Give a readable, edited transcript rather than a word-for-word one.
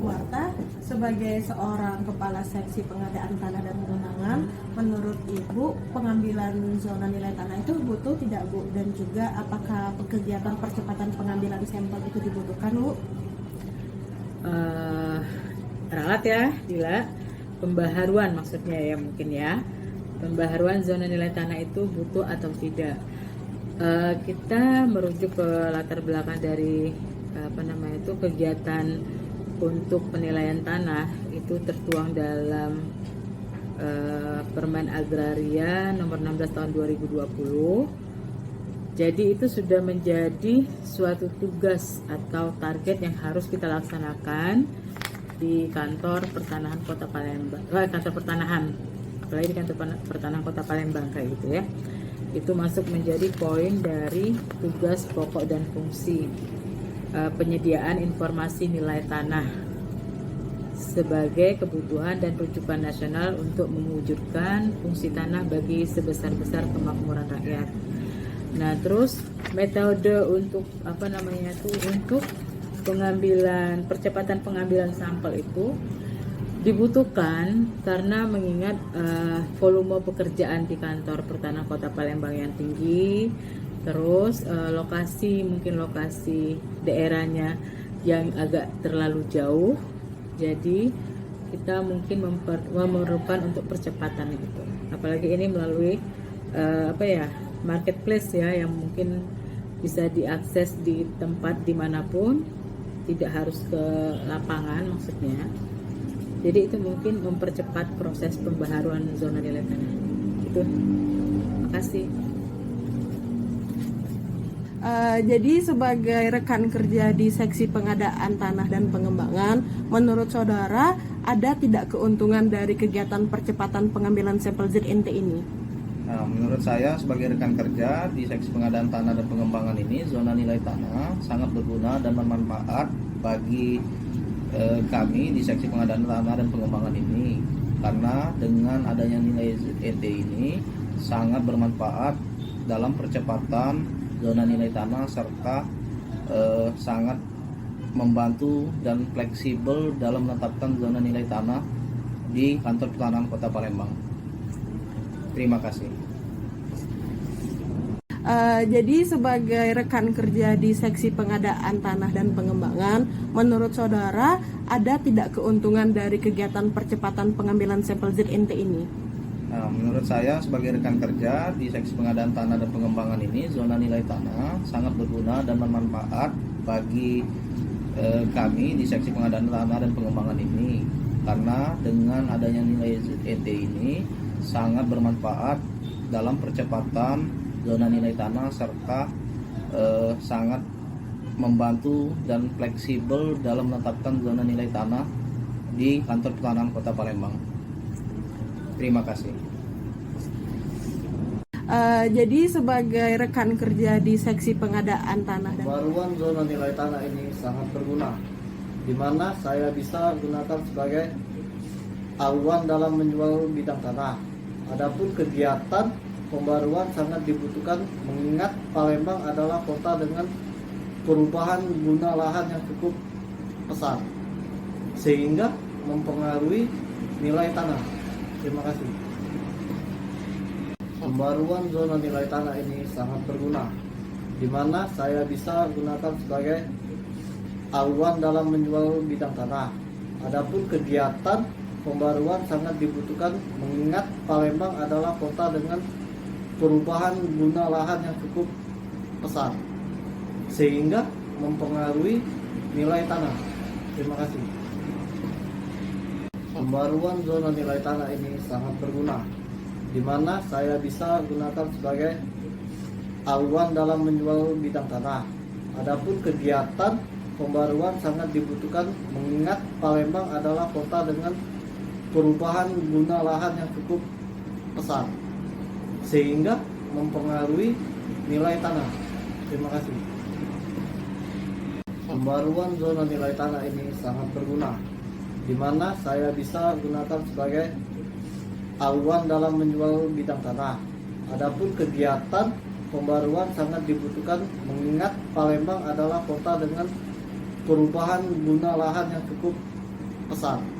Warta, sebagai seorang kepala seksi pengadaan tanah dan pengembangan, menurut Ibu pengambilan zona nilai tanah itu butuh tidak Bu? Dan juga apakah kegiatan percepatan pengambilan sampel itu dibutuhkan Bu? Ralat ya, Dila. Pembaharuan maksudnya ya mungkin ya. Pembaharuan zona nilai tanah itu butuh atau tidak? Kita merujuk ke latar belakang dari kegiatan untuk penilaian tanah itu tertuang dalam Permen Agraria nomor 16 tahun 2020. Jadi itu sudah menjadi suatu tugas atau target yang harus kita laksanakan di kantor pertanahan Kota Palembang, kantor pertanahan, apalagi di kantor pertanahan Kota Palembang kayak gitu ya. Itu masuk menjadi poin dari tugas pokok dan fungsi penyediaan informasi nilai tanah sebagai kebutuhan dan rujukan nasional untuk mewujudkan fungsi tanah bagi sebesar-besar kemakmuran rakyat. Nah, terus metode untuk untuk percepatan pengambilan sampel itu dibutuhkan karena mengingat volume pekerjaan di kantor pertanahan Kota Palembang yang tinggi, terus lokasi daerahnya yang agak terlalu jauh, jadi kita mungkin memerlukan untuk percepatan itu. Apalagi ini melalui marketplace ya, yang mungkin bisa diakses di tempat dimanapun, tidak harus ke lapangan maksudnya. Jadi itu mungkin mempercepat proses pembaharuan zona nilai tanah. Itu. Makasih. Jadi sebagai rekan kerja di seksi pengadaan tanah dan pengembangan, menurut saudara ada tidak keuntungan dari kegiatan percepatan pengambilan sampel ZNT ini? Nah, menurut saya sebagai rekan kerja di seksi pengadaan tanah dan pengembangan ini, zona nilai tanah sangat berguna dan bermanfaat bagi kami di seksi pengadaan tanah dan pengembangan ini, karena dengan adanya nilai ZNT ini sangat bermanfaat dalam percepatan zona nilai tanah serta sangat membantu dan fleksibel dalam menetapkan zona nilai tanah di kantor pertanahan Kota Palembang. Terima kasih. Jadi sebagai rekan kerja di seksi pengadaan tanah dan pengembangan, menurut saudara ada tidak keuntungan dari kegiatan percepatan pengambilan sampel ZNT ini? Nah, menurut saya sebagai rekan kerja di seksi pengadaan tanah dan pengembangan ini, zona nilai tanah sangat berguna dan bermanfaat bagi kami di seksi pengadaan tanah dan pengembangan ini, karena dengan adanya nilai ZNT ini sangat bermanfaat dalam percepatan zona nilai tanah serta sangat membantu dan fleksibel dalam menetapkan zona nilai tanah di kantor pertanahan Kota Palembang. Terima kasih. Jadi sebagai rekan kerja di seksi pengadaan tanah dan pembaruan zona nilai tanah ini sangat berguna, di mana saya bisa gunakan sebagai aluan dalam menjual bidang tanah. Adapun kegiatan pembaruan sangat dibutuhkan mengingat Palembang adalah kota dengan perubahan guna lahan yang cukup pesat, sehingga mempengaruhi nilai tanah. Terima kasih. Pembaruan zona nilai tanah ini sangat berguna, di mana saya bisa gunakan sebagai aluan dalam menjual bidang tanah. Adapun kegiatan pembaruan sangat dibutuhkan mengingat Palembang adalah kota dengan perubahan guna lahan yang cukup pesat, sehingga mempengaruhi nilai tanah. Terima kasih. Pembaruan zona nilai tanah ini sangat berguna, di mana saya bisa gunakan sebagai aluan dalam menjual bidang tanah. Adapun kegiatan pembaruan sangat dibutuhkan mengingat Palembang adalah kota dengan perubahan guna lahan yang cukup pesat, sehingga mempengaruhi nilai tanah. Terima kasih. Pembaruan zona nilai tanah ini sangat berguna, di mana saya bisa gunakan sebagai aluan dalam menjual bidang tanah. Adapun kegiatan pembaruan sangat dibutuhkan mengingat Palembang adalah kota dengan perubahan guna lahan yang cukup pesan.